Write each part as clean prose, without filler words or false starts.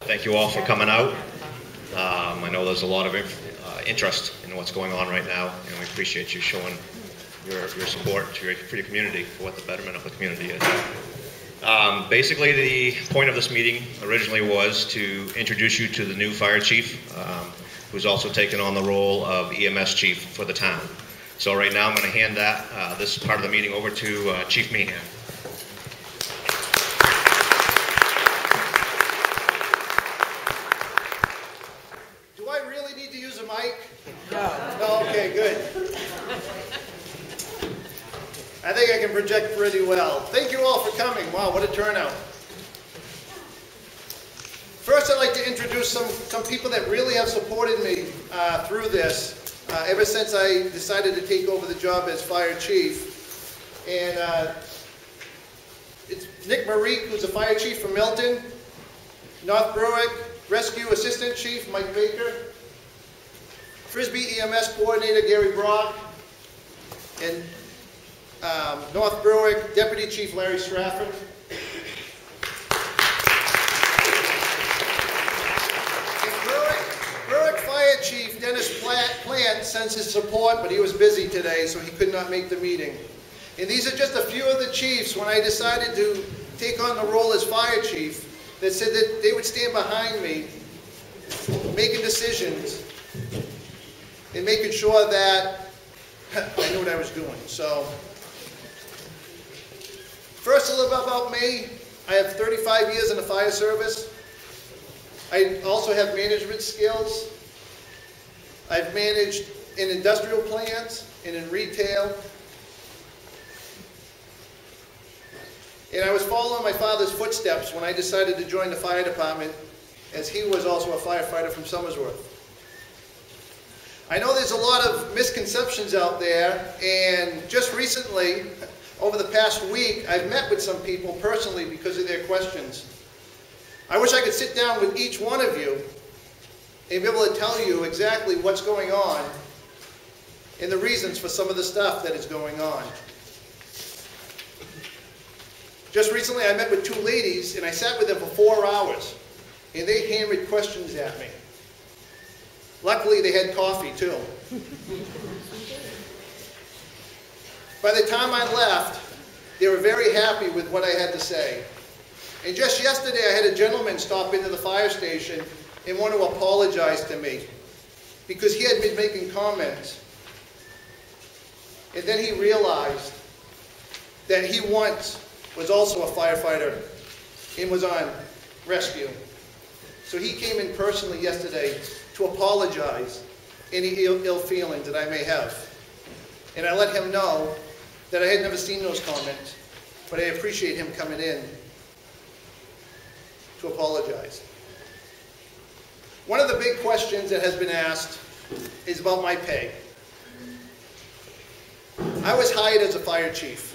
Thank you all for coming out. I know there's a lot of interest in what's going on right now, and we appreciate you showing your support for your community, for what the betterment of the community is. Basically, the point of this meeting originally was to introduce you to the new fire chief, who's also taken on the role of EMS chief for the town. So right now I'm going to hand this part of the meeting over to Chief Meehan. Do I really need to use a mic? No. Okay, good. I think I can project pretty well. Thank you all for coming. Wow, what a turnout. First, I'd like to introduce some people that really have supported me through this ever since I decided to take over the job as fire chief. And it's Nick Marique, who's a fire chief from Milton, North Berwick Rescue Assistant Chief Mike Baker, Frisbee EMS Coordinator Gary Brock, and North Berwick Deputy Chief Larry Strafford. And Berwick Fire Chief Dennis Plant sends his support, but he was busy today, so he could not make the meeting. And these are just a few of the chiefs, when I decided to take on the role as fire chief, that said that they would stand behind me, making decisions, and making sure that I knew what I was doing. So, first, a little bit about me. I have 35 years in the fire service. I also have management skills. I've managed in industrial plants and in retail. And I was following my father's footsteps when I decided to join the fire department, as he was also a firefighter from Somersworth. I know there's a lot of misconceptions out there, and just recently, over the past week, I've met with some people personally because of their questions. I wish I could sit down with each one of you and be able to tell you exactly what's going on and the reasons for some of the stuff that is going on. Just recently I met with two ladies and I sat with them for 4 hours and they hammered questions at me. Luckily they had coffee too. By the time I left, they were very happy with what I had to say. And just yesterday I had a gentleman stop into the fire station and want to apologize to me because he had been making comments. And then he realized that he once was also a firefighter and was on rescue. So he came in personally yesterday to apologize any ill feelings that I may have. And I let him know that I had never seen those comments, but I appreciate him coming in to apologize. One of the big questions that has been asked is about my pay. I was hired as a fire chief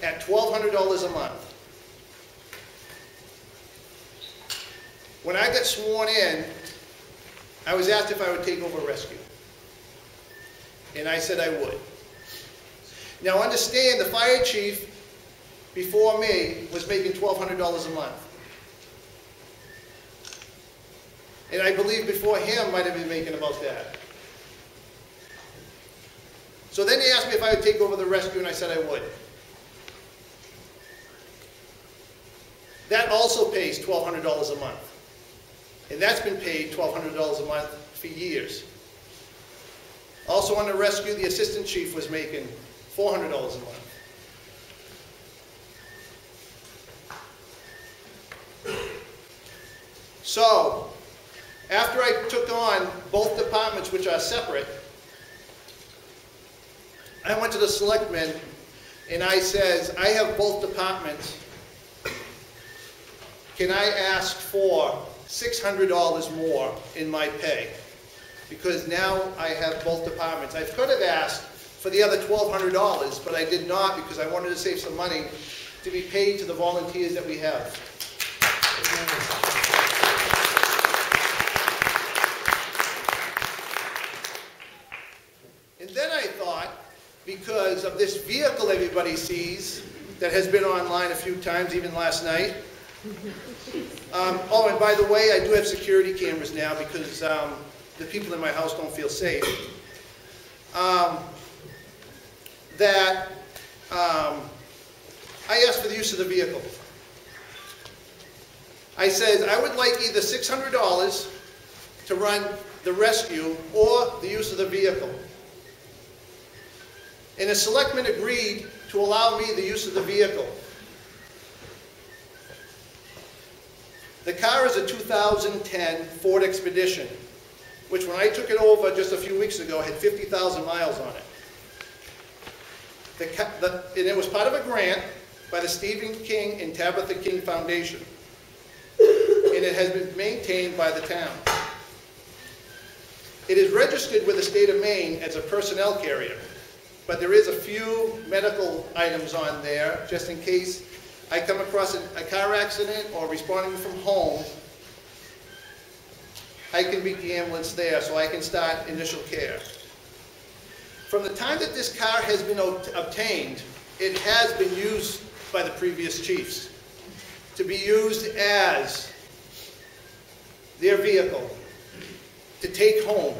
at $1,200 a month. When I got sworn in, I was asked if I would take over rescue. And I said I would. Now understand, the fire chief before me was making $1,200 a month. And I believe before him might have been making about that. So then they asked me if I would take over the rescue, and I said I would. That also pays $1,200 a month. And that's been paid $1,200 a month for years. Also on the rescue, the assistant chief was making $400 a month. So, after I took on both departments, which are separate, I went to the selectmen and I says, I have both departments. Can I ask for $600 more in my pay? Because now I have both departments. I could have asked for the other $1,200, but I did not because I wanted to save some money to be paid to the volunteers that we have. And then I thought, because of this vehicle everybody sees that has been online a few times, even last night, Oh, and by the way, I do have security cameras now because the people in my house don't feel safe. I asked for the use of the vehicle. I said I would like either $600 to run the rescue or the use of the vehicle. And the selectmen agreed to allow me the use of the vehicle. The car is a 2010 Ford Expedition, which when I took it over just a few weeks ago had 50,000 miles on it. And it was part of a grant by the Stephen King and Tabitha King Foundation. And it has been maintained by the town. It is registered with the state of Maine as a personnel carrier, but there is a few medical items on there just in case I come across a car accident or responding from home. I can meet the ambulance there so I can start initial care. From the time that this car has been obtained, it has been used by the previous chiefs to be used as their vehicle to take home,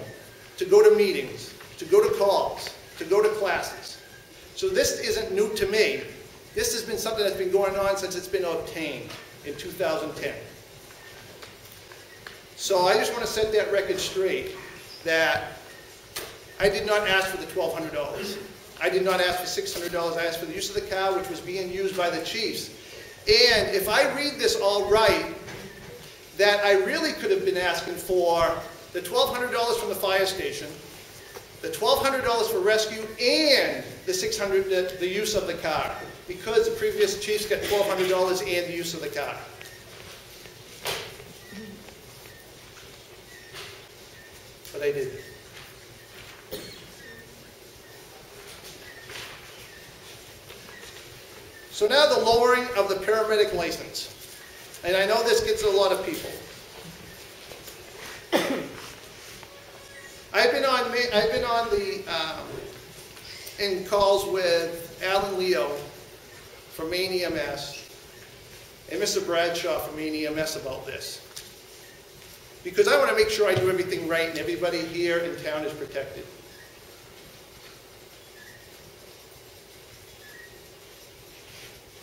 to go to meetings, to go to calls, to go to classes. So this isn't new to me. This has been something that's been going on since it's been obtained in 2010. So I just want to set that record straight that I did not ask for the $1,200. I did not ask for $600. I asked for the use of the car, which was being used by the chiefs. And if I read this all right, that I really could have been asking for the $1,200 from the fire station, the $1,200 for rescue, and the $600, the use of the car, because the previous chiefs got $1,200 and the use of the car. But I didn't. So now the lowering of the paramedic license. And I know this gets a lot of people. I've been in calls with Alan Leo from Maine EMS and Mr. Bradshaw from Maine EMS about this. Because I want to make sure I do everything right and everybody here in town is protected.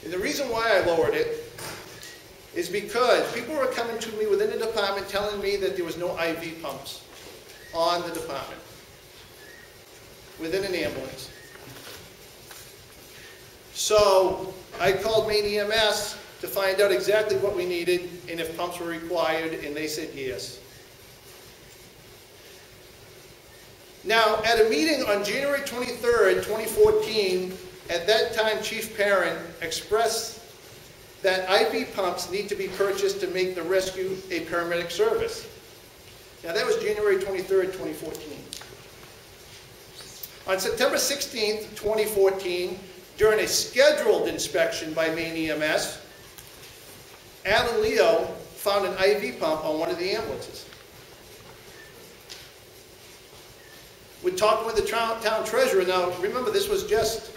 And the reason why I lowered it is because people were coming to me within the department telling me that there was no IV pumps on the department, within an ambulance. So I called Maine EMS to find out exactly what we needed and if pumps were required, and they said yes. Now, at a meeting on January 23rd, 2014, at that time Chief Parent expressed that IV pumps need to be purchased to make the rescue a paramedic service. Now that was January 23rd, 2014. On September 16th, 2014, during a scheduled inspection by Maine EMS, Alan Leo found an IV pump on one of the ambulances. We're talking with the town treasurer. Now, remember, this was just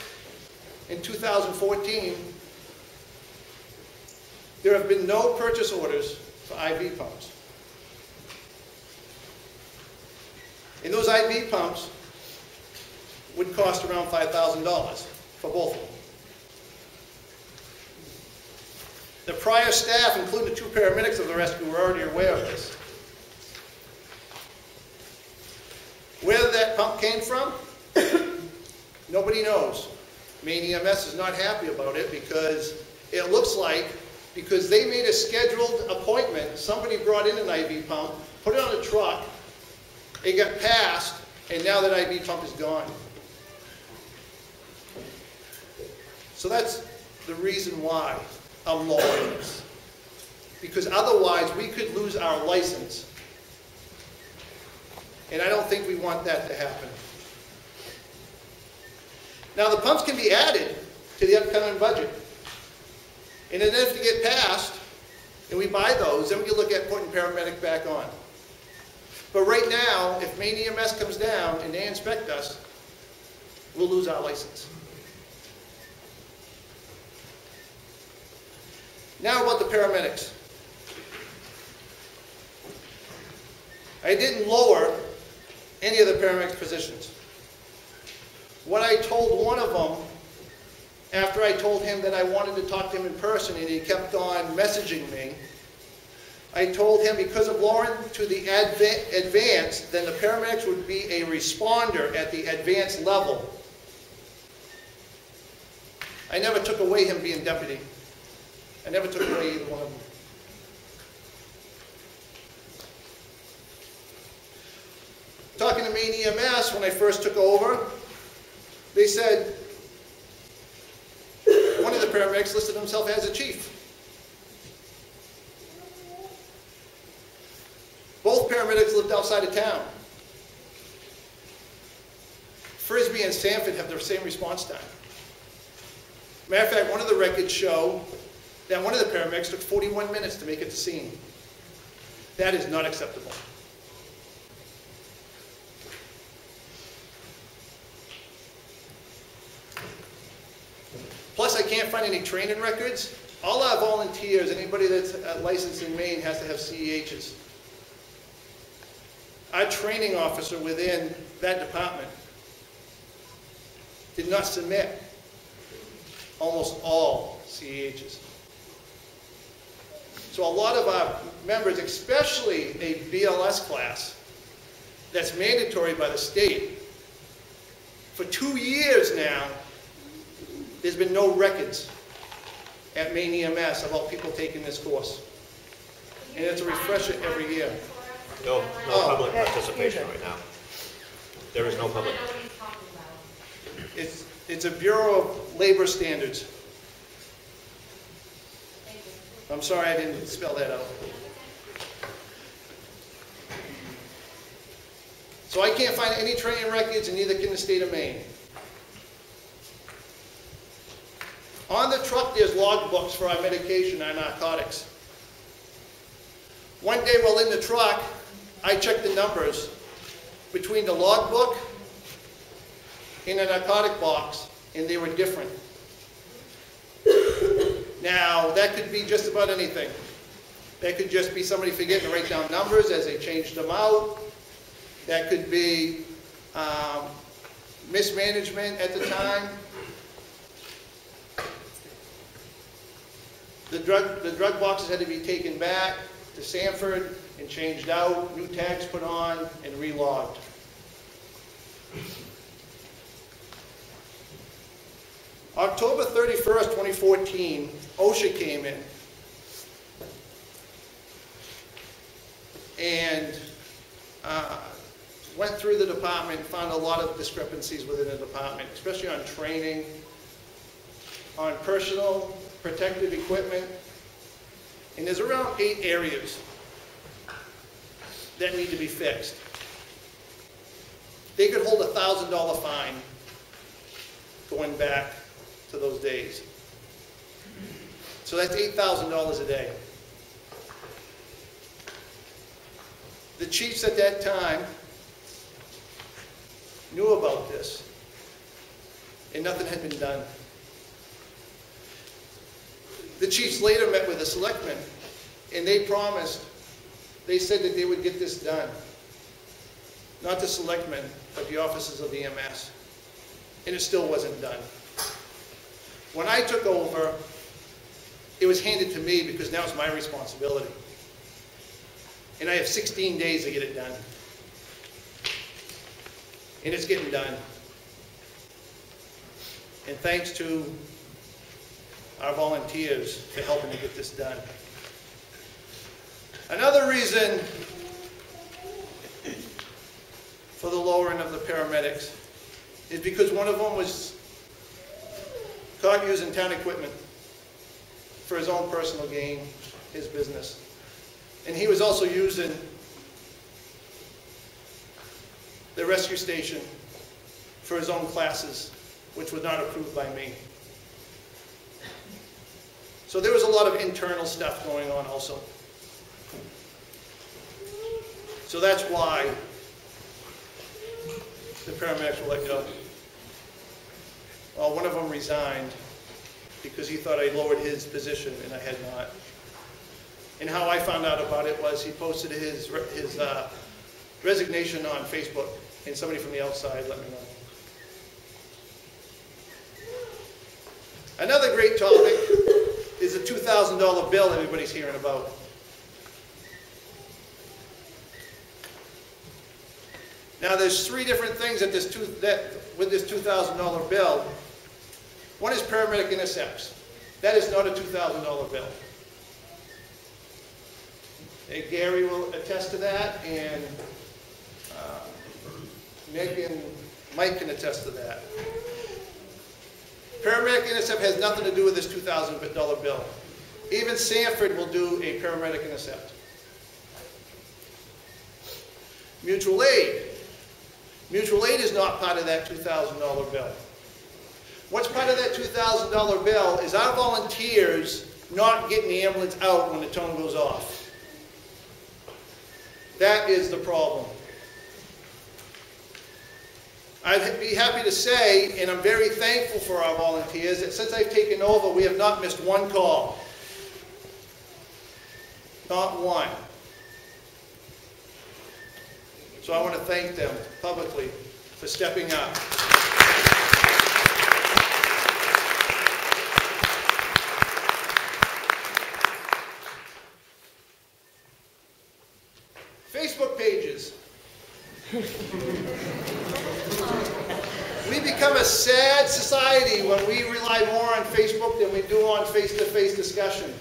in 2014. There have been no purchase orders for IV pumps. And those IV pumps would cost around $5,000 for both of them. The prior staff, including the two paramedics of the rescue, were already aware of this. Where that pump came from, nobody knows. Maine EMS is not happy about it because it looks like, because they made a scheduled appointment, somebody brought in an IV pump, put it on a truck, it got passed, and now that IV pump is gone. So that's the reason why I'm lowering this. Because otherwise we could lose our license. And I don't think we want that to happen. Now the pumps can be added to the upcoming budget. And then if they get passed, and we buy those, then we can look at putting paramedic back on. But right now, if Maine EMS comes down and they inspect us, we'll lose our license. Now about the paramedics. I didn't lower any of the paramedics' positions. What I told one of them, after I told him that I wanted to talk to him in person and he kept on messaging me, I told him because of lowering to the advanced, then the paramedics would be a responder at the advanced level. I never took away him being deputy. I never took away either one of them. Talking to Maine EMS when I first took over, they said one of the paramedics listed himself as a chief. Both paramedics lived outside of town. Frisbee and Sanford have the same response time. Matter of fact, one of the records show that one of the paramedics took 41 minutes to make it to scene. That is not acceptable. Plus, I can't find any training records. All our volunteers, anybody that's licensed in Maine, has to have CEHs. Our training officer within that department did not submit almost all CEHs. So a lot of our members, especially a BLS class, that's mandatory by the state, for 2 years now, there's been no records at Maine EMS about people taking this course. And it's a refresher every year. No public participation right now. There is no public. It's a Bureau of Labor Standards. I'm sorry I didn't spell that out. So I can't find any training records, and neither can the state of Maine. On the truck, there's logbooks for our medication, our narcotics. One day while in the truck, I checked the numbers between the logbook and the narcotic box, and they were different. Now, that could be just about anything. That could just be somebody forgetting to write down numbers as they changed them out. That could be mismanagement at the time. The drug boxes had to be taken back to Sanford and changed out, new tags put on, and relogged. October 31st, 2014, OSHA came in and went through the department and found a lot of discrepancies within the department, especially on training, on personal protective equipment, and there's around 8 areas that need to be fixed. They could hold a $1,000 fine going back to those days. So that's $8,000 a day. The chiefs at that time knew about this, and nothing had been done. The chiefs later met with the selectmen, and they said that they would get this done. Not the selectmen, but the officers of EMS. And it still wasn't done. When I took over, it was handed to me because now it's my responsibility. And I have 16 days to get it done. And it's getting done. And thanks to our volunteers for helping to get this done. Another reason for the lowering of the paramedics is because one of them was caught using town equipment for his own personal gain, his business. And he was also using the rescue station for his own classes, which was not approved by me. So there was a lot of internal stuff going on also. So that's why the paramedics were let go. Well, one of them resigned, because he thought I lowered his position, and I had not. And how I found out about it was he posted his resignation on Facebook, and somebody from the outside let me know. Another great topic is the $2,000 bill everybody's hearing about. Now there's three different things with this $2,000 bill. One is paramedic intercepts. That is not a $2,000 bill. And Gary will attest to that, and Nick and Mike can attest to that. Paramedic intercept has nothing to do with this $2,000 bill. Even Sanford will do a paramedic intercept. Mutual aid. Mutual aid is not part of that $2,000 bill. What's part of that $2,000 bill is our volunteers not getting the ambulance out when the tone goes off. That is the problem. I'd be happy to say, and I'm very thankful for our volunteers, that since I've taken over, we have not missed one call. Not one. So I want to thank them publicly for stepping up. Facebook pages. We become a sad society when we rely more on Facebook than we do on face-to-face discussion.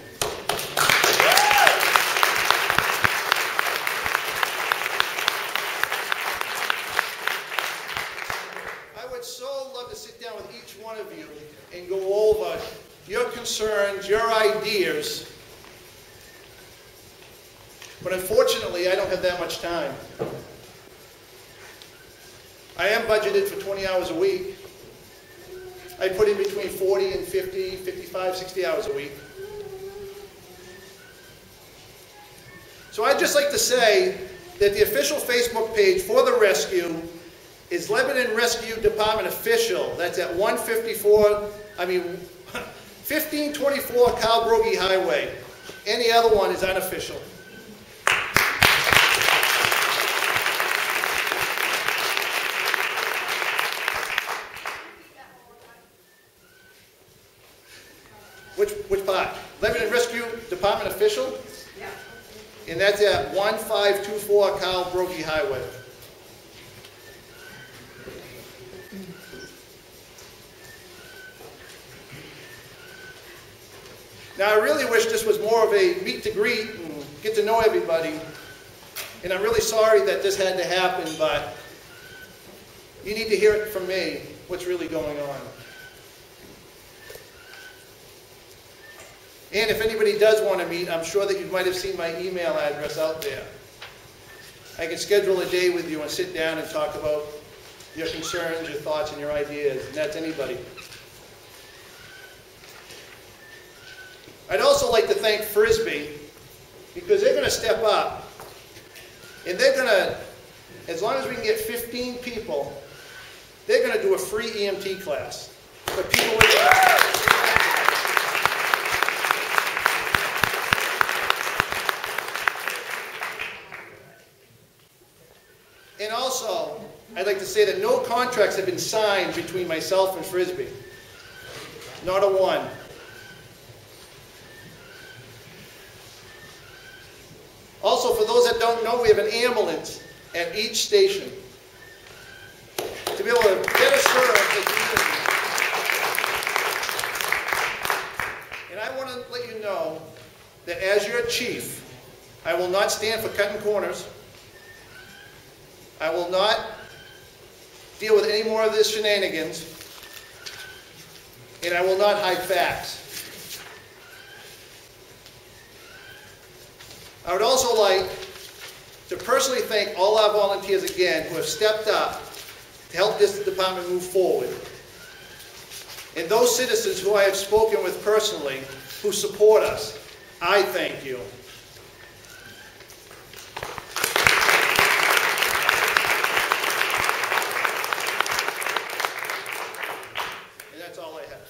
I would so love to sit down with each one of you and go over your concerns, your ideas. But unfortunately, I don't have that much time. I am budgeted for 20 hours a week. I put in between 40 and 50, 55, 60 hours a week. So I'd just like to say that the official Facebook page for the rescue is Lebanon Rescue Department Official. That's at 1524 Cal Brogy Highway. Any other one is unofficial. Which part? Lebanon Rescue Department Official? Yeah. And that's at 1524 Cal Brogy Highway. Now I really wish this was more of a meet to greet and get to know everybody. And I'm really sorry that this had to happen, but you need to hear it from me, what's really going on. And if anybody does want to meet, I'm sure that you might have seen my email address out there. I can schedule a day with you and sit down and talk about your concerns, your thoughts, and your ideas, and that's anybody. I'd also like to thank Frisbee, because they're going to step up, and they're going to, as long as we can get 15 people, they're going to do a free EMT class for people with And also, I'd like to say that no contracts have been signed between myself and Frisbee. Not a one. Also, for those that don't know, we have an ambulance at each station to be able to better serve the community. And I want to let you know that as your chief, I will not stand for cutting corners. I will not deal with any more of this shenanigans, and I will not hide facts. I would also like to personally thank all our volunteers again who have stepped up to help this department move forward. And those citizens who I have spoken with personally who support us, I thank you. And that's all I have.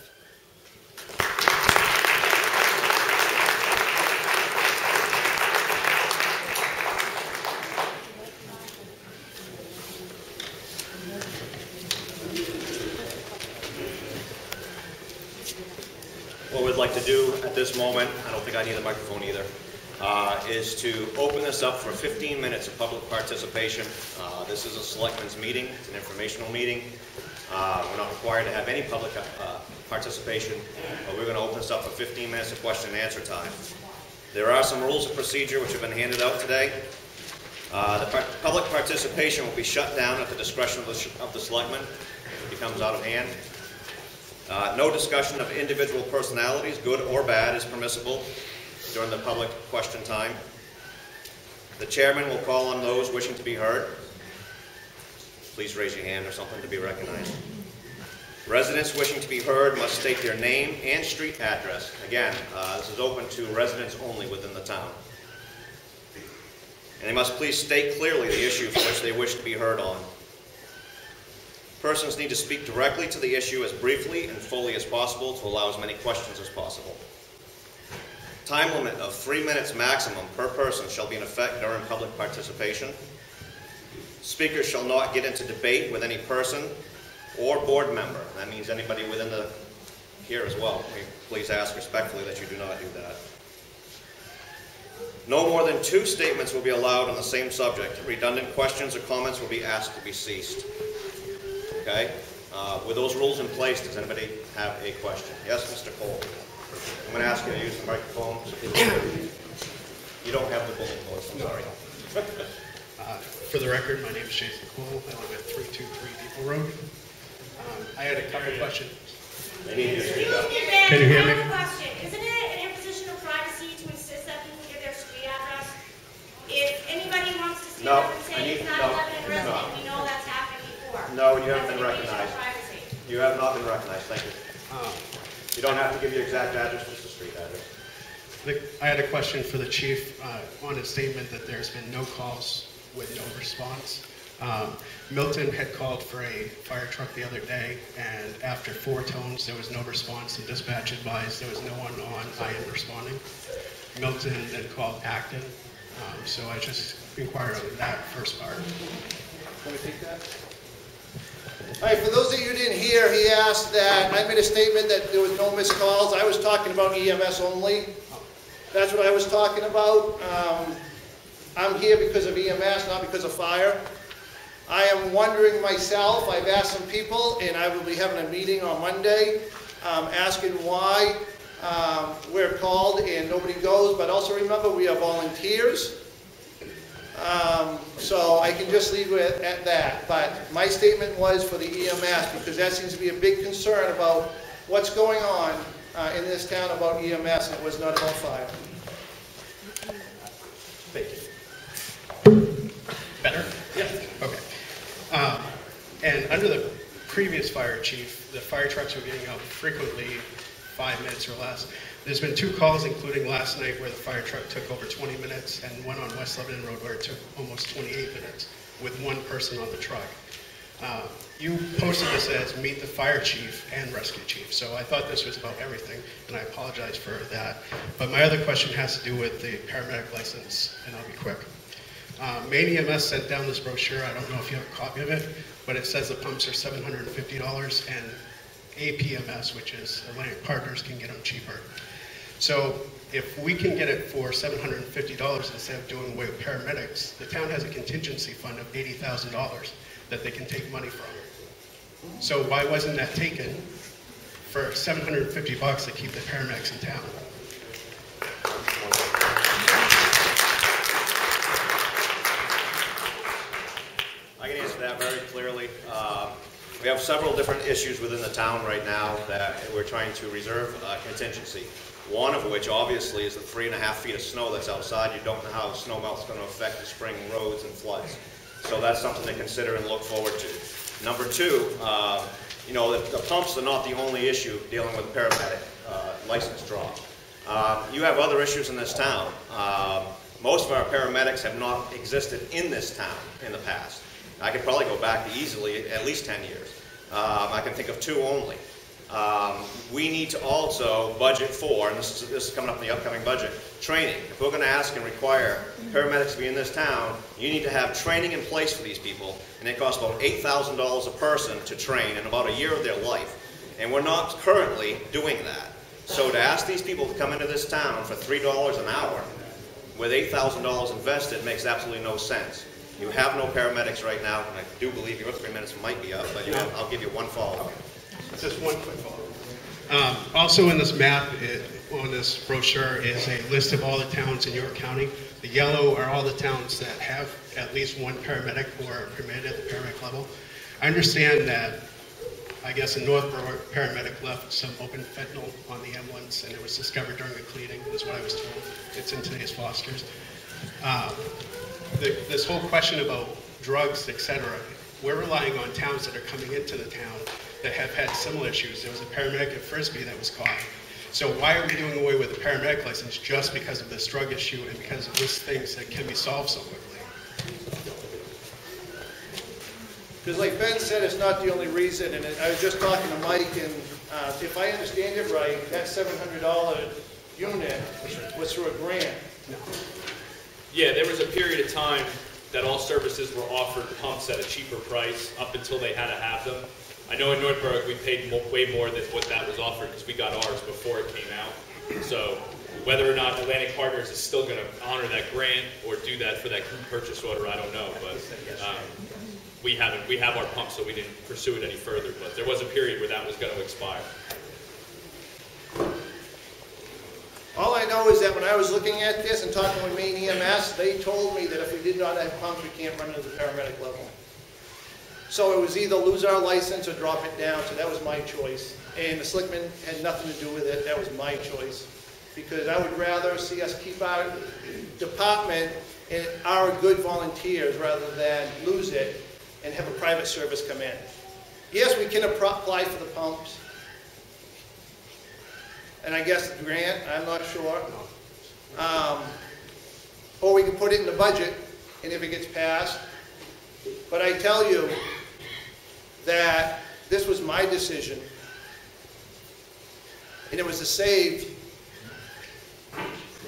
like to do at this moment, I don't think I need a microphone either, is to open this up for 15 minutes of public participation. This is a selectmen's meeting. It's an informational meeting. We're not required to have any public participation, but we're going to open this up for 15 minutes of question and answer time. There are some rules of procedure which have been handed out today. The public participation will be shut down at the discretion of the selectmen if it becomes out of hand. No discussion of individual personalities, good or bad, is permissible during the public question time. The chairman will call on those wishing to be heard. Please raise your hand or something to be recognized. Residents wishing to be heard must state their name and street address. Again, this is open to residents only within the town. And they must please state clearly the issue for which they wish to be heard on. Persons need to speak directly to the issue as briefly and fully as possible to allow as many questions as possible. Time limit of 3 minutes maximum per person shall be in effect during public participation. Speakers shall not get into debate with any person or board member. That means anybody within here as well. Please ask respectfully that you do not do that. No more than 2 statements will be allowed on the same subject. Redundant questions or comments will be asked to be ceased. Okay? With those rules in place, does anybody have a question? Yes, Mr. Cole. I'm going to ask you to use the microphone. You don't have the bullet voice, I'm sorry. For the record, my name is Jason Cole. I live at 323 Depot Road. I had a couple questions. I need you to speak up. Can you hear me? I have a question. Isn't it an imposition of privacy to insist that people give their street address? If anybody wants to stand up and say it's not 11 resident, we know that's happened before. No, you haven't been That's an invasion recognized. of privacy. You have not been recognized. Thank you. You don't have to give your exact address, just the street address. I had a question for the chief on his statement that there's been no calls with no response. Milton had called for a fire truck the other day, and after 4 tones, there was no response, and dispatch advised there was no one on IM responding. Milton then called Acton, so I just inquired on that first part. Can we take that? All right, for those of you who didn't hear, he asked that, I made a statement that there was no missed calls. I was talking about EMS only. That's what I was talking about. I'm here because of EMS, not because of fire. I am wondering myself, I've asked some people, and I will be having a meeting on Monday, asking why we're called and nobody goes, but also remember we are volunteers. So I can just leave it at that. But my statement was for the EMS, because that seems to be a big concern about what's going on in this town about EMS, and it was not about fire. Thank you. Better? Yeah. Okay. And under the previous fire chief, the fire trucks were getting out frequently 5 minutes or less. There's been 2 calls, including last night, where the fire truck took over 20 minutes, and one on West Lebanon Road where it took almost 28 minutes with 1 person on the truck. You posted this as meet the fire chief and rescue chief, so I thought this was about everything, and I apologize for that. But my other question has to do with the paramedic license, and I'll be quick. Maine EMS sent down this brochure. I don't know if you have a copy of it, but it says the pumps are $750, and APMS, which is Atlantic Partners, can get them cheaper. So if we can get it for $750 instead of doing away with paramedics, the town has a contingency fund of $80,000 that they can take money from. So why wasn't that taken for $750 to keep the paramedics in town? I can answer that very clearly. We have several different issues within the town right now that we're trying to reserve contingency. One of which, obviously, is the 3.5 feet of snow that's outside. You don't know how snow melt's going to affect the spring roads and floods. So that's something to consider and look forward to. Number 2, you know, the pumps are not the only issue dealing with paramedic license draw. You have other issues in this town. Most of our paramedics have not existed in this town in the past. I could probably go back to easily at least 10 years. I can think of 2 only. We need to also budget for, and this is coming up in the upcoming budget, training. If we're going to ask and require paramedics to be in this town, you need to have training in place for these people, and it costs about $8,000 a person to train in about a year of their life. And we're not currently doing that. So to ask these people to come into this town for $3 an hour with $8,000 invested makes absolutely no sense. You have no paramedics right now, and I do believe your 3 minutes might be up, but I'll give you one follow-up. Just one quick follow-up. Also in this map, on this brochure, is a list of all the towns in York County. The yellow are all the towns that have at least one paramedic or are permitted at the paramedic level. I understand that, I guess in Northborough, a paramedic left some open fentanyl on the ambulance, and it was discovered during the cleaning, is what I was told. It's in today's Foster's. This whole question about drugs, etc., we're relying on towns that are coming into the town that have had similar issues. There was a paramedic at Frisbee that was caught. So why are we doing away with the paramedic license just because of this drug issue and because of these things that can be solved so quickly? Because like Ben said, it's not the only reason, and I was just talking to Mike, and if I understand it right, that $700 unit was through a grant. Yeah, there was a period of time that all services were offered pumps at a cheaper price up until they had to have them. I know in Northborough we paid way more than what that was offered because we got ours before it came out. So whether or not Atlantic Partners is still going to honor that grant or do that for that group purchase order, I don't know. But we have our pumps, so we didn't pursue it any further. But there was a period where that was going to expire. All I know is that when I was looking at this and talking with Maine EMS, they told me that if we did not have pumps, we can't run to the paramedic level. So it was either lose our license or drop it down, so that was my choice. And the selectmen had nothing to do with it, that was my choice. Because I would rather see us keep our department and our good volunteers rather than lose it and have a private service come in. Yes, we can apply for the pumps. And I guess the grant, I'm not sure. Or we can put it in the budget, and if it gets passed. But I tell you that this was my decision, and it was to save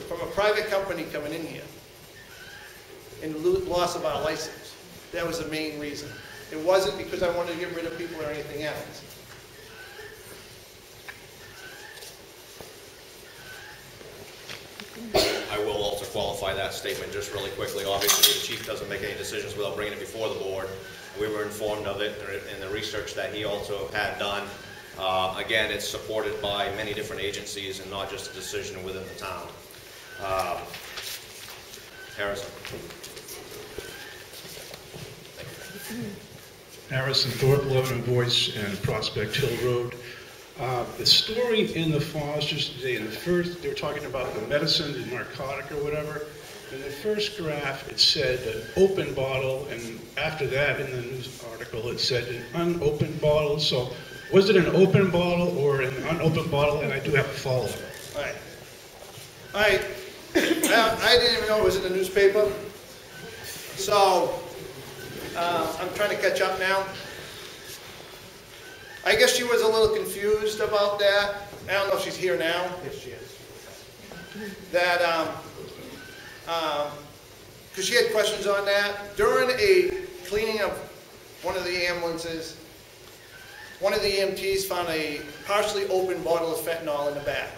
from a private company coming in here and loss of our license. That was the main reason. It wasn't because I wanted to get rid of people or anything else. I will also qualify that statement just really quickly. Obviously, the chief doesn't make any decisions without bringing it before the board. We were informed of it in the research that he also had done. Again, it's supported by many different agencies and not just a decision within the town. Harrison. Harrison Thorpe, Lebanon Voice, and Prospect Hill Road. The story in the Fosters today, in the first, they were talking about the medicine, the narcotic or whatever. In the first graph, it said an open bottle, and after that, in the news article, it said an unopened bottle. So, was it an open bottle or an unopened bottle? And I do have a follow-up. All right. I didn't even know it was in the newspaper. So, I'm trying to catch up now. I guess she was a little confused about that. I don't know if she's here now. Yes, she is. That, because she had questions on that. During a cleaning of one of the ambulances, one of the EMTs found a partially open bottle of fentanyl in the back.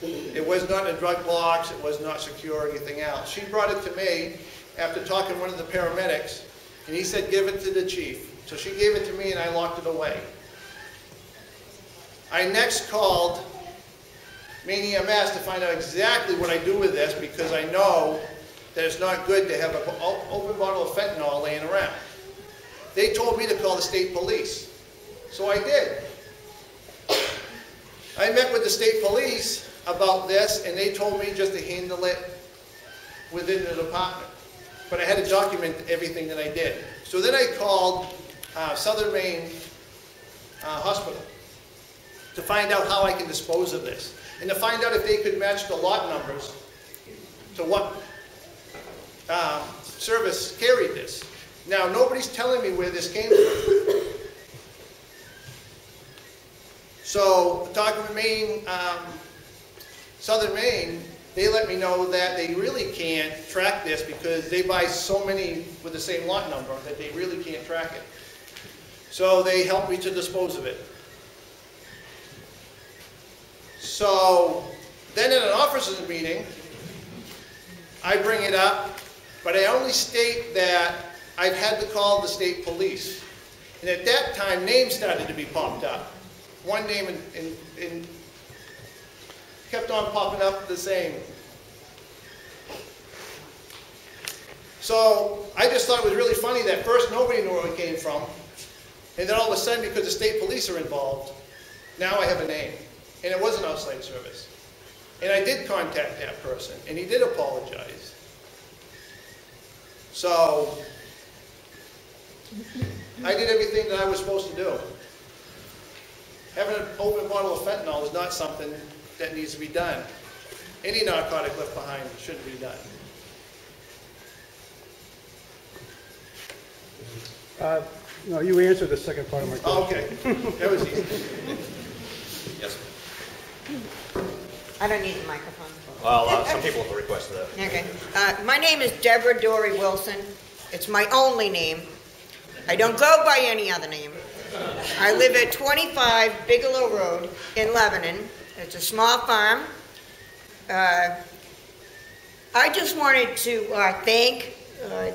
It was not in a drug box, it was not secure or anything else. She brought it to me after talking to one of the paramedics, and he said, give it to the chief. So she gave it to me and I locked it away. I next called Maine EMS to find out exactly what I do with this because I know that it's not good to have an open bottle of fentanyl laying around. They told me to call the state police. So I did. I met with the state police about this and they told me just to handle it within the department. But I had to document everything that I did. So then I called Southern Maine Hospital to find out how I can dispose of this and to find out if they could match the lot numbers to what service carried this. Now, nobody's telling me where this came from. So, talking with Maine, Southern Maine, they let me know that they really can't track this because they buy so many with the same lot number that they really can't track it. So they helped me to dispose of it. So then in an officers meeting, I bring it up, but I only state that I've had to call the state police. And at that time, names started to be popped up. One name and kept on popping up the same. So I just thought it was really funny that first nobody knew where it came from, and then all of a sudden, because the state police are involved, now I have a name. And it was an outside service. And I did contact that person, and he did apologize. So I did everything that I was supposed to do. Having an open bottle of fentanyl is not something that needs to be done. Any narcotic left behind shouldn't be done. No, you answered the second part of my question. Oh, okay, that was easy. Yes. I don't need the microphone. Well, some people have requested that. Okay. My name is Deborah Dory Wilson. It's my only name. I don't go by any other name. I live at 25 Bigelow Road in Lebanon. It's a small farm. I just wanted to thank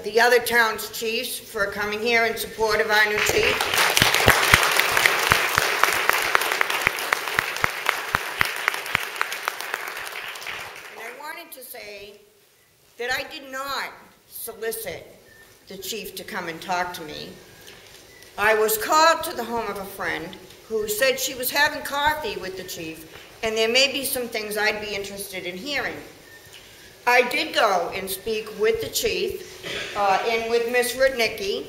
the other town's chiefs for coming here in support of our new chief. And I wanted to say that I did not solicit the chief to come and talk to me. I was called to the home of a friend who said she was having coffee with the chief, and there may be some things I'd be interested in hearing. I did go and speak with the chief and with Miss Rudnicki,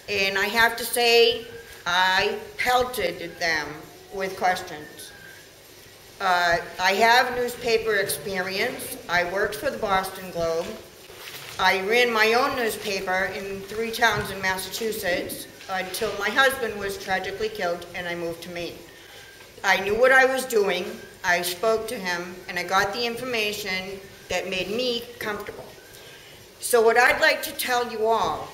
and I have to say I pelted them with questions. I have newspaper experience. I worked for the Boston Globe. I ran my own newspaper in 3 towns in Massachusetts until my husband was tragically killed and I moved to Maine. I knew what I was doing. I spoke to him and I got the information that made me comfortable. So what I'd like to tell you all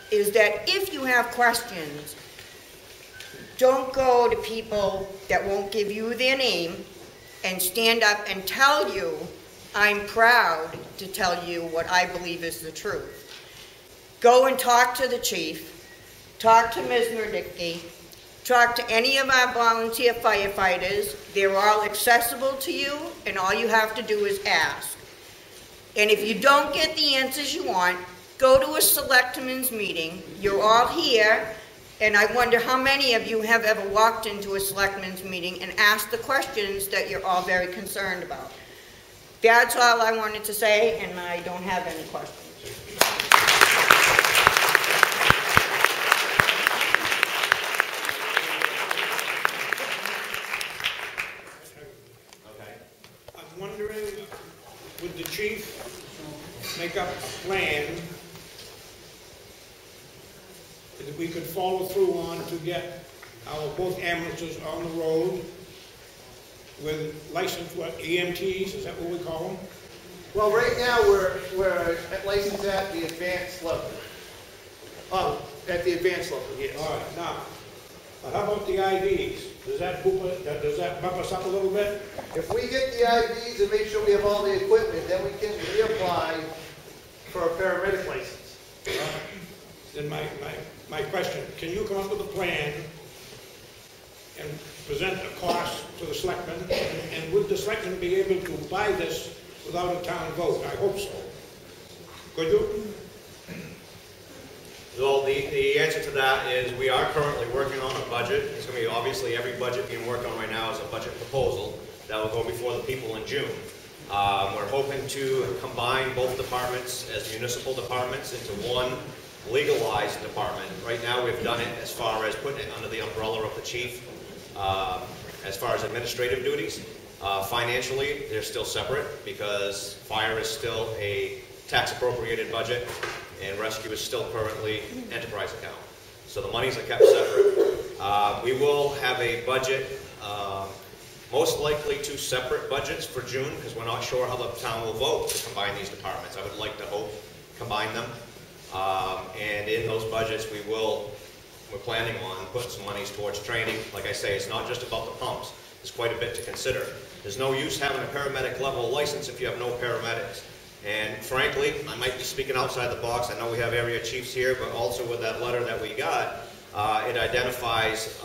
is that if you have questions, don't go to people that won't give you their name and stand up and tell you, I'm proud to tell you what I believe is the truth. Go and talk to the chief, talk to Ms. Nordicki, talk to any of our volunteer firefighters. They're all accessible to you, and all you have to do is ask. And if you don't get the answers you want, go to a selectmen's meeting. You're all here, and I wonder how many of you have ever walked into a selectmen's meeting and asked the questions that you're all very concerned about. That's all I wanted to say, and I don't have any questions. Okay. I'm wondering, would the chief make up a plan that we could follow through on to get our both ambulances on the road with licensed, what, EMTs, is that what we call them? Well, right now we're licensed at the advanced level. Oh, at the advanced level, yes. All right, now, how about the IVs? Does that bump us up a little bit? If we get the IVs and make sure we have all the equipment, then we can reapply for a paramedic license. Then my question, can you come up with a plan and present a cost to the selectmen, and would the selectmen be able to buy this without a town vote? I hope so. Could you? Well, the answer to that is we are currently working on a budget. It's going to be obviously every budget being worked on right now is a budget proposal that will go before the people in June. We're hoping to combine both departments as municipal departments into one legalized department. Right now we've done it as far as putting it under the umbrella of the chief as far as administrative duties. Financially, they're still separate because fire is still a tax appropriated budget and rescue is still currently enterprise account. So the monies are kept separate. We will have a budget, most likely 2 separate budgets for June because we're not sure how the town will vote to combine these departments. I would like to hope combine them. And in those budgets we're planning on putting some monies towards training. Like I say, it's not just about the pumps. There's quite a bit to consider. There's no use having a paramedic level license if you have no paramedics. And frankly, I might be speaking outside the box. I know we have area chiefs here, but also with that letter that we got, it identifies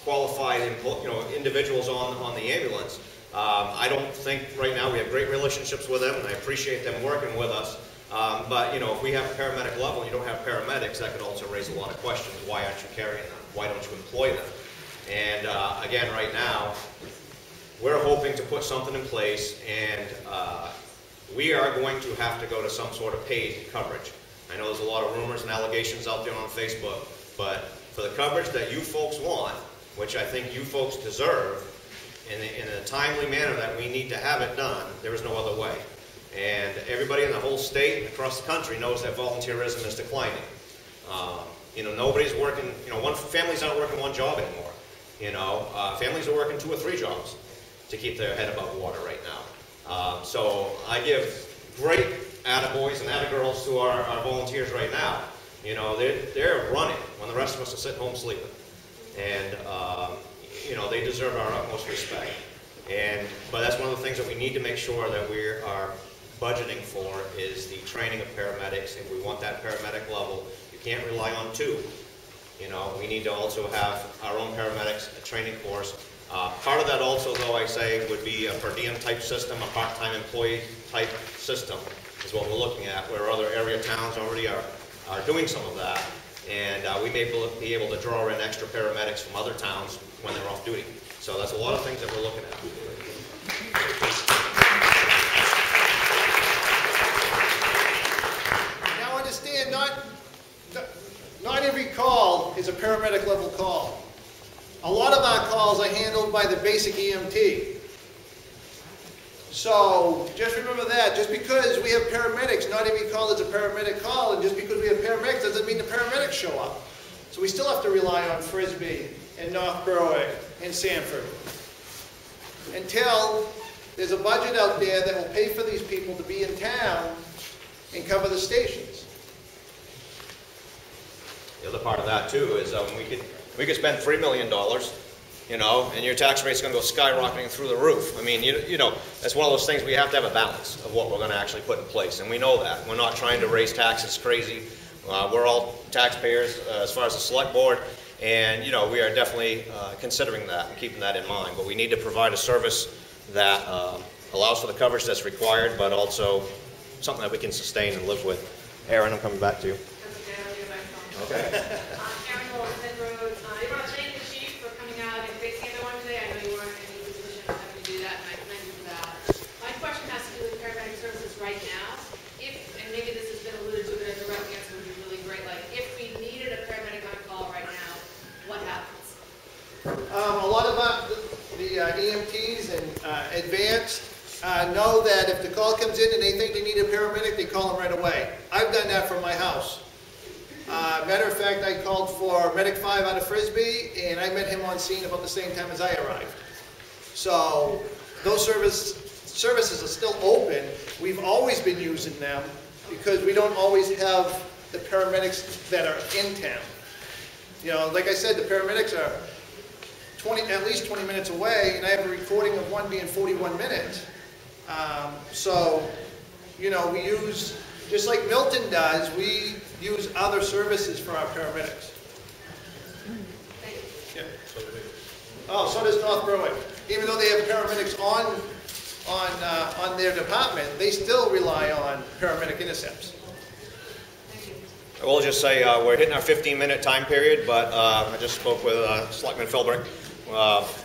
qualified individuals on the ambulance. I don't think right now we have great relationships with them, and I appreciate them working with us. But if we have a paramedic level and you don't have paramedics, that could also raise a lot of questions. Why aren't you carrying them? Why don't you employ them? And again, right now, we're hoping to put something in place, and we are going to have to go to some sort of paid coverage. I know there's a lot of rumors and allegations out there on Facebook, but for the coverage that you folks want, which I think you folks deserve, in a timely manner that we need to have it done, there is no other way. And everybody in the whole state and across the country knows that volunteerism is declining. Nobody's working, families aren't working one job anymore. Families are working 2 or 3 jobs to keep their head above water right now. So I give great attaboys and attagirls to our volunteers right now. They're running when the rest of us are sitting home sleeping. And, they deserve our utmost respect. But that's one of the things that we need to make sure that we are budgeting for is the training of paramedics. If we want that paramedic level, you can't rely on 2. We need to also have our own paramedics, a training course. Part of that also, though, I say, would be a per diem type system, a part-time employee type system is what we're looking at, where other area towns already are doing some of that. And we may be able to draw in extra paramedics from other towns when they're off duty. So that's a lot of things that we're looking at. Now understand, not every call is a paramedic level call. A lot of our calls are handled by the basic EMT. So just remember that. Just because we have paramedics, not every call is a paramedic call, and just because we have paramedics doesn't mean the paramedics show up. So we still have to rely on Frisbee and North Berwick and Sanford until there's a budget out there that will pay for these people to be in town and cover the stations. The other part of that too is we could spend $3 million, and your tax rate's going to go skyrocketing through the roof. I mean, that's one of those things we have to have a balance of what we're going to actually put in place, and we know that. We're not trying to raise taxes crazy. We're all taxpayers as far as the select board, and we are definitely considering that and keeping that in mind. But we need to provide a service that allows for the coverage that's required, but also something that we can sustain and live with. Aaron, I'm coming back to you. Okay. Aaron Wolf, Head Road. I want to thank the chief for coming out and fixing everyone today. I know you weren't in a position of having to do that, and I commend you for that. My question has to do with paramedic services right now. And maybe this has been alluded to, but a direct answer would be really great. Like, if we needed a paramedic on call right now, what happens? A lot of the EMTs and advanced know that if the call comes in and they think they need a paramedic, they call them right away. I've done that from my house. Matter of fact, I called for Medic 5 out of Frisbee, and I met him on scene about the same time as I arrived. So those services are still open. We've always been using them because we don't always have the paramedics that are in town. Like I said, the paramedics are at least 20 minutes away, and I have a recording of one being 41 minutes. We use, just like Milton does, we use other services for our paramedics. Yeah. Oh, so does North Berwick. Even though they have paramedics on their department, they still rely on paramedic intercepts. I will just say we're hitting our 15-minute time period, but I just spoke with Selectman Philbrick.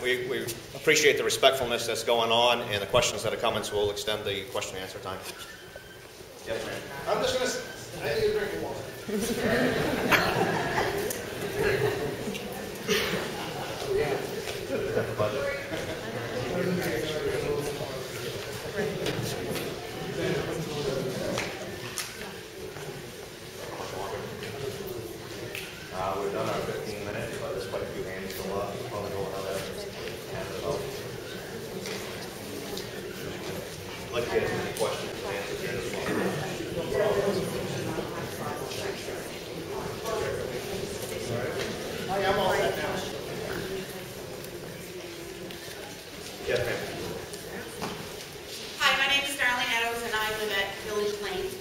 We appreciate the respectfulness that's going on and the questions that are coming, so we'll extend the question and answer time. Yes, ma'am. I'm just going to, I need a drink of water. We've done our 15 minutes, but there's quite a few hands still up. We'll probably go another half an hour. I'd like to get as many questions and answers here as possible. I'm all set now. Village Lane.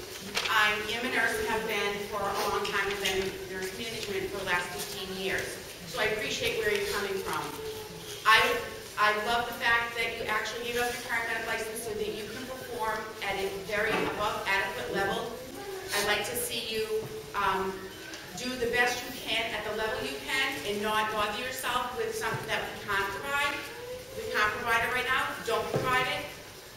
I am a nurse and have been for a long time, and been in nurse management for the last 15 years. So I appreciate where you're coming from. I love the fact that you actually gave up your paramedic license so that you can perform at a very above adequate level. I'd like to see you do the best you can at the level you can and not bother yourself with something that we can't provide. We can't provide it right now. Don't provide it.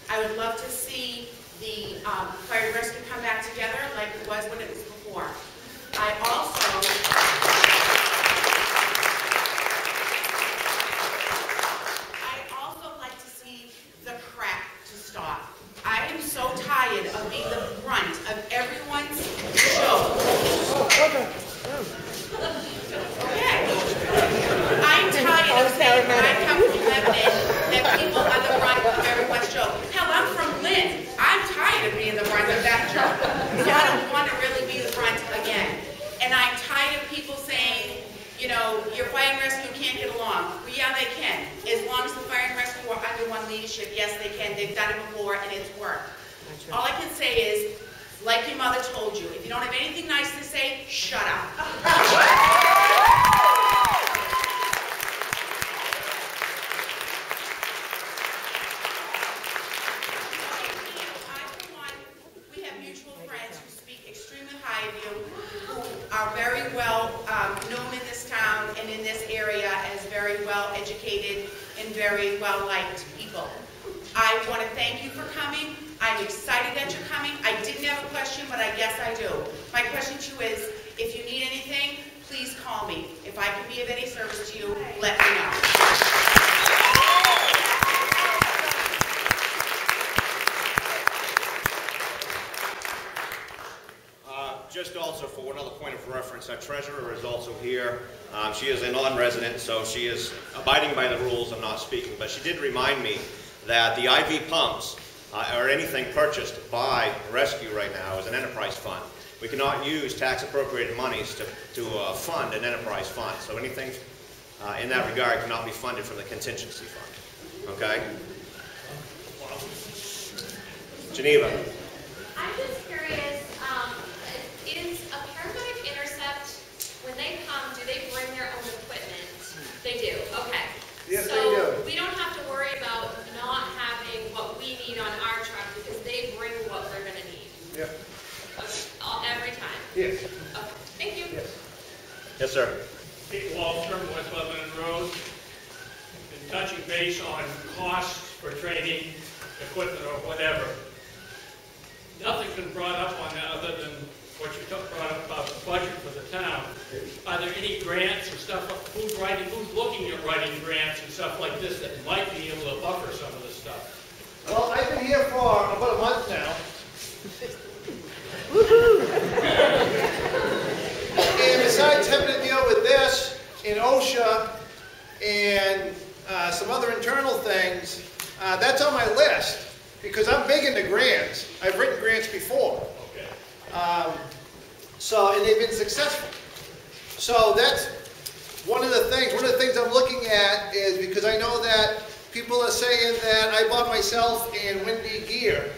I would love to see the fire and rescue come back together like it was when it was before. I'd also like to see the crap to stop. I am so tired of being the brunt of everyone's show. Okay. I'm tired of saying when I come from Lebanon that people are the brunt of everyone's show. Hell, I'm from Lynn. I'm tired of being the brunt of that show. So I don't want to really be the brunt again. And I'm tired of people saying, you know, your fire and rescue can't get along. Well, yeah, they can. As long as the fire and rescue are under one leadership, yes, they can. They've done it before, and it's worked. All I can say is, like your mother told you, if you don't have anything nice to say, shut up. We have mutual friends who speak extremely high of you, who are very well known in this town and in this area as very well educated and very well liked people. I want to thank you for coming. I'm excited that you're coming. I didn't have a question, but I guess I do. My question to you is, if you need anything, please call me. If I can be of any service to you, let me know. Just also for another point of reference, our treasurer is also here. She is a non-resident, so she is abiding by the rules. I'm not speaking, but she did remind me that the IV pumps or anything purchased by rescue right now is an enterprise fund. We cannot use tax appropriated monies to fund an enterprise fund. So anything in that regard cannot be funded from the contingency fund. Okay? Geneva. I'm just curious, is a paramedic intercept, when they come, do they bring their own equipment? They do, okay. Yes, so they do. We don't have to worry about not having what we need on our truck because they bring what we're going to need. Yeah. Okay. Every time? Yes. Okay. Thank you. Yes. Yes, sir. Pete Wallstrom, West Lebanon Road. Been touching base on costs for training, equipment, or whatever. Nothing's been brought up on that other than what you brought up about the budget for the town. Are there any grants and stuff? Who's looking at writing grants and stuff like this that might be able to buffer some of this stuff? Well, I've been here for about a month now. And besides having to deal with this and OSHA and some other internal things, that's on my list because I'm big into grants. I've written grants before. Okay. And they've been successful. So that's one of the things. One of the things I'm looking at is because I know that people are saying that I bought myself and Windy gear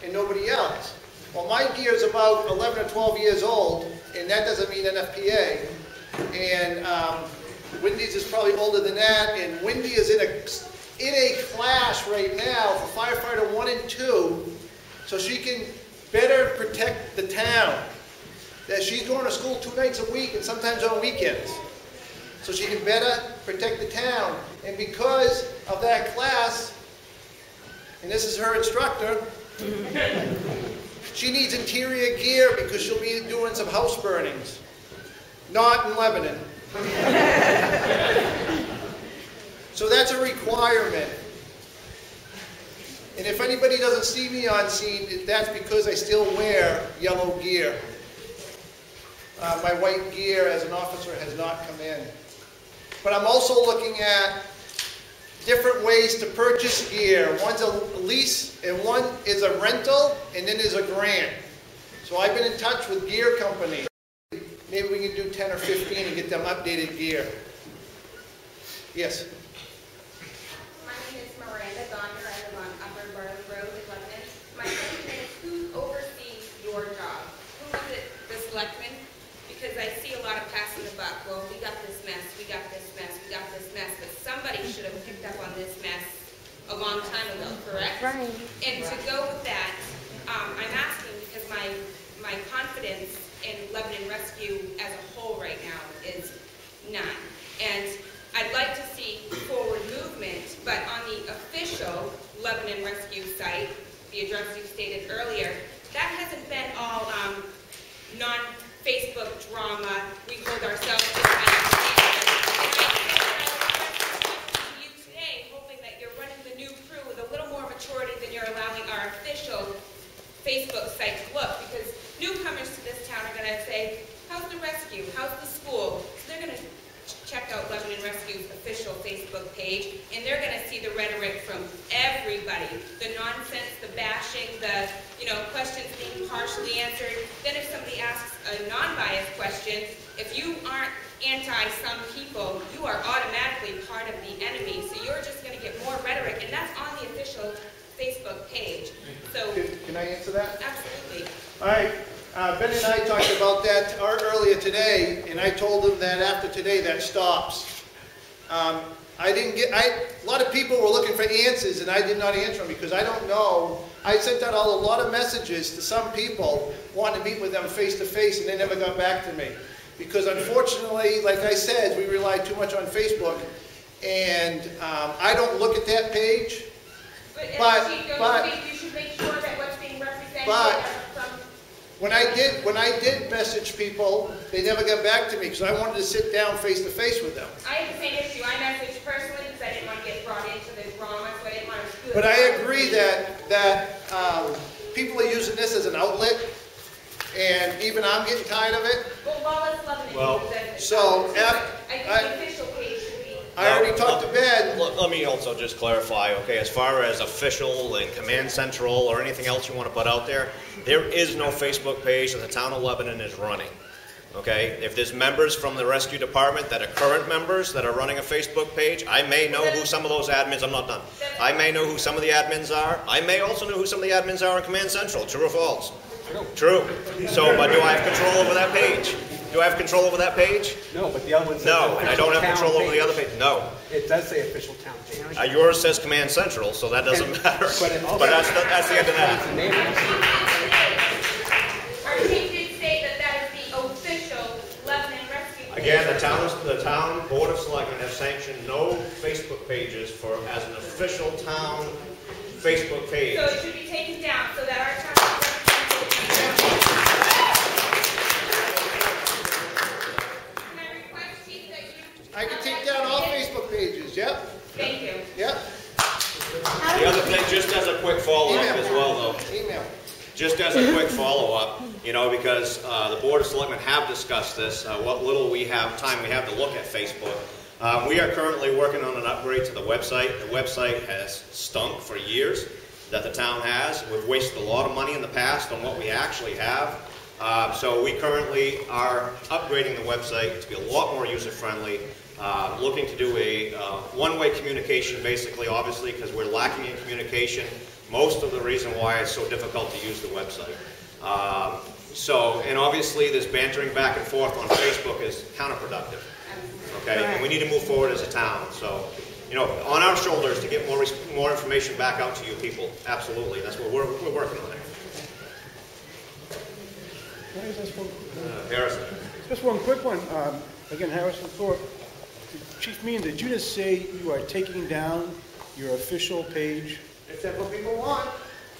and nobody else. Well, my gear is about 11 or 12 years old, and that doesn't mean NFPA. And Windy's is probably older than that, and Windy is in a class right now for firefighter 1 and 2, so she can better protect the town. That she's going to school 2 nights a week and sometimes on weekends. So she can better protect the town. And because of that class, and this is her instructor, she needs interior gear because she'll be doing some house burnings. Not in Lebanon. So that's a requirement. And if anybody doesn't see me on scene, that's because I still wear yellow gear. My white gear as an officer has not come in. But I'm also looking at different ways to purchase gear. One's a lease and one is a rental and then there's a grant. So I've been in touch with gear companies. Maybe we can do 10 or 15 and get them updated gear. Yes? My name is Miranda Gonder. I live on Upper Borough Road in Lebanon. My question is, who's overseeing to go with that, I'm asking because my confidence in Lebanon Rescue as a whole right now is none. And I'd like to see forward movement, but on the official Lebanon Rescue site, the address you stated earlier, that hasn't been all non-Facebook drama. We hold ourselves to the you today, hoping that you're running the new crew with a little more maturity than you're allowing our official Facebook site to look, because newcomers to this town are going to say, how's the rescue? How's the school? So they're going to check out Lebanon Rescue's official Facebook page, and they're going to see the rhetoric from everybody. The nonsense, the bashing, the questions being partially answered. Then if somebody asks a non-biased question, if you aren't anti some people, you are automatically part of the enemy. So you're just going to get more rhetoric, and that's on the official Facebook page. So Can I answer that? Absolutely. All right. Ben and I talked about that earlier today, and I told him that after today that stops. A lot of people were looking for answers, and I did not answer them because I don't know. I sent out a lot of messages to some people wanting to meet with them face to face, and they never got back to me. Because unfortunately, like I said, we rely too much on Facebook, and I don't look at that page. But you should make sure that what's being represented when I did message people, they never got back to me because I wanted to sit down face to face with them. I have the same issue. I messaged personally because I didn't want to get brought into the drama, so I didn't want to do it. But I agree that people are using this as an outlet, and even I'm getting tired of it. Well, so I think the official page should be. I already talked to Ben. Let me also just clarify, okay, as far as official and Command Central or anything else you want to put out there is no Facebook page that the town of Lebanon is running. Okay, if there's members from the rescue department that are current members that are running a Facebook page, I may know who some of those admins, I'm not done. I may know who some of the admins are. I may also know who some of the admins are in Command Central. True or false? True. So, but do I have control over that page? Do I have control over that page? No, but the other one says no, and I don't have control over the other page. No. It does say official town page. Yours says Command Central, so that doesn't matter. But that's the end of that. Our chief did say that is the official Lebanon Rescue. Again, the town Board of Selectmen has sanctioned no Facebook pages as an official town Facebook page. So it should be taken down so that our town I can take down all Facebook pages, yep. Thank you. Yep. The other thing, just as a quick follow-up as well, though. Email. Just as a quick follow-up, because the Board of Selectmen have discussed this, what little time we have to look at Facebook. We are currently working on an upgrade to the website. The website has stunk for years that the town has. We've wasted a lot of money in the past on what we actually have. So we currently are upgrading the website to be a lot more user-friendly, looking to do a one-way communication, basically, obviously, because we're lacking in communication. Most of the reason why it's so difficult to use the website. And obviously this bantering back and forth on Facebook is counterproductive. Okay, and we need to move forward as a town. So, on our shoulders to get more information back out to you people. Absolutely, that's what we're working on there. Harrison. Just one quick one. Again, Harrison Thorpe. Chief Meehan, did you just say you are taking down your official page? If that's what people want.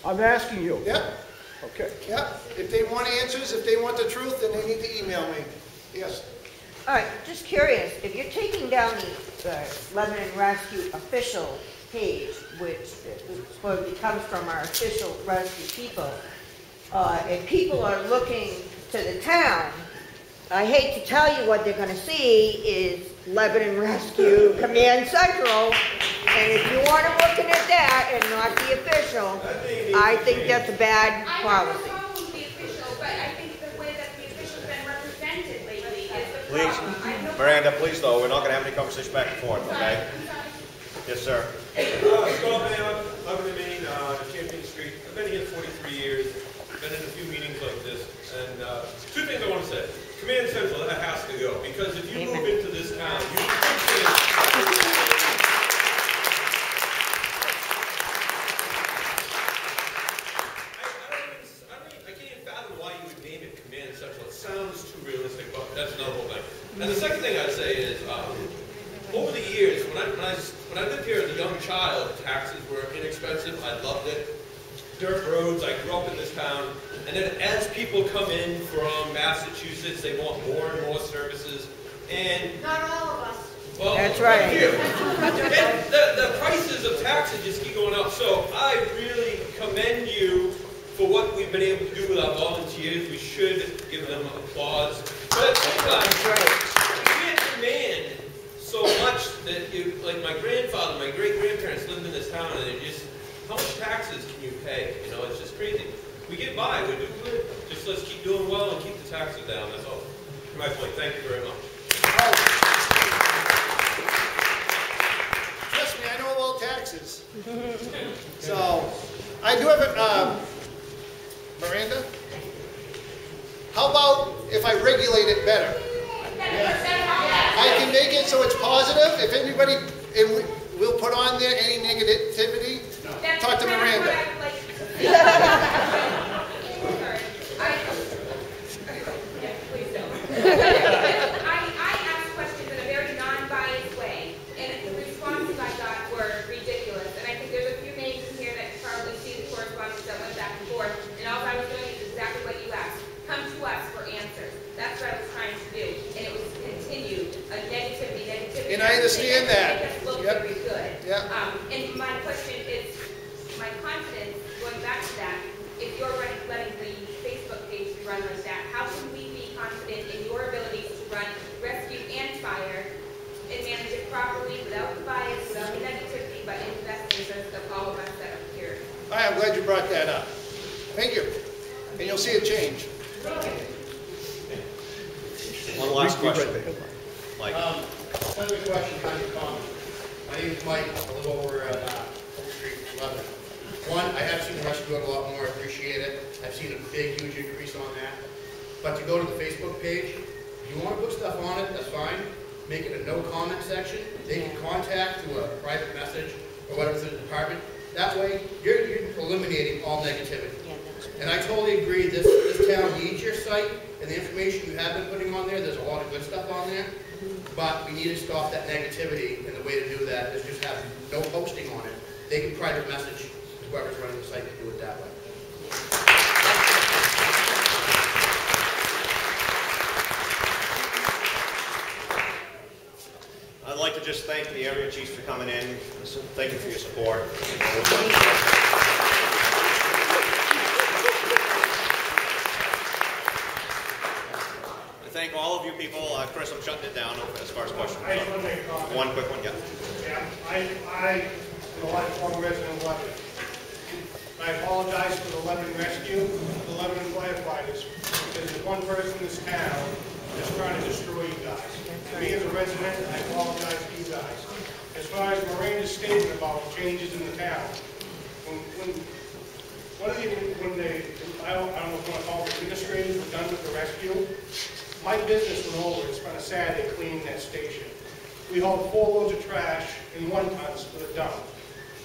I'm asking you. Yep. Okay. Yep. If they want answers, if they want the truth, then they need to email me. Yes. All right, just curious, if you're taking down the Lebanon Rescue official page, which supposedly comes from our official rescue people, if people are looking to the town, I hate to tell you what they're going to see is Lebanon Rescue Command Central, and if you want them looking at that and not the official, I think that's a bad policy. I have no problem with the official, but I think the way that the official's been represented lately is the Please, problem. Miranda, please though, we're not going to have any conversation back and forth, okay? Yes, sir. Scott Mayotte, Lebanon, Maine, Champion Street. I've been here 43 years. Been in a few meetings like this, and two things I want to say. Command Central, that has to go, because if you move into this town, that's another whole thing. And the second thing I'd say is, over the years, when I lived here as a young child, taxes were inexpensive. I loved it. Dirt roads. I grew up in this town. And then as people come in from Massachusetts, they want more and more services. And Not all of us. well, That's right. And the prices of taxes just keep going up. So I really commend you for what we've been able to do with our volunteers. We should give them applause. But at the same time, you can't demand so much that you, like my grandfather, my great-grandparents lived in this town, and they just, how much taxes can you pay? You know, it's just crazy. We get by, we do good. Just let's keep doing well and keep the taxes down, that's all. My point, thank you very much. Trust me, I know about taxes. So, I do have a, Miranda? How about if I regulate it better? I can make it so it's positive. If anybody, we'll put on there any negativity. Talk to Miranda. I asked questions in a very non-biased way, and the responses I got were ridiculous. And I think there's a few names in here that probably see the correspondence that went back and forth, and all I was doing is exactly what you asked. Come to us for answers. That's what I was trying to do, and it was continued, a negativity. And I understand that. Make us look very good. Yep. And my question is, my confidence, going back to that, if you're letting the Facebook page run like that, how can we be confident in your abilities to run rescue and fire and manage it properly without the bias, without the negativity, but in the best interest of all of us that are here? All right, I'm glad you brought that up. Thank you. And you'll see a change. One last question. Mike. Kind of a question, kind of a comment. My name is Mike. I live over at Oak Street, Lebanon. One, I have seen the rescue a lot more. I appreciate it. I've seen a big, huge increase on that. But to go to the Facebook page, if you want to put stuff on it, that's fine. Make it a no comment section. They can contact through a private message or whatever through the department. That way, you're eliminating all negativity. And I totally agree, this town needs your site and the information you have been putting on there. There's a lot of good stuff on there. But we need to stop that negativity, and the way to do that is just have no posting on it. They can private message whoever's running the site to do it that way. I'd like to just thank the area chiefs for coming in. Thank you for your support. Thank all of you people. Chris, I'm shutting it down as far as questions. I just want to make a comment. One quick one, yeah. Yeah, I am a lifelong resident of Lebanon. I apologize for the Lebanon Rescue, the Lebanon firefighters, because there's one person in this town that's trying to destroy you guys. Me as a resident, I apologize to you guys. As far as Miranda's statement about changes in the town, when they, I don't know if you want to call it administrators, were done with the rescue, my business went over and spent a Saturday cleaning that station. We hauled 4 loads of trash in 1 tons for the dump.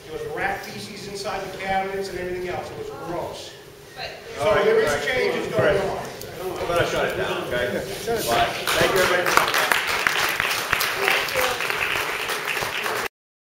There was rat feces inside the cabinets and everything else. It was gross. So there is changes going on. I'm going to shut it down, okay? But thank you, everybody.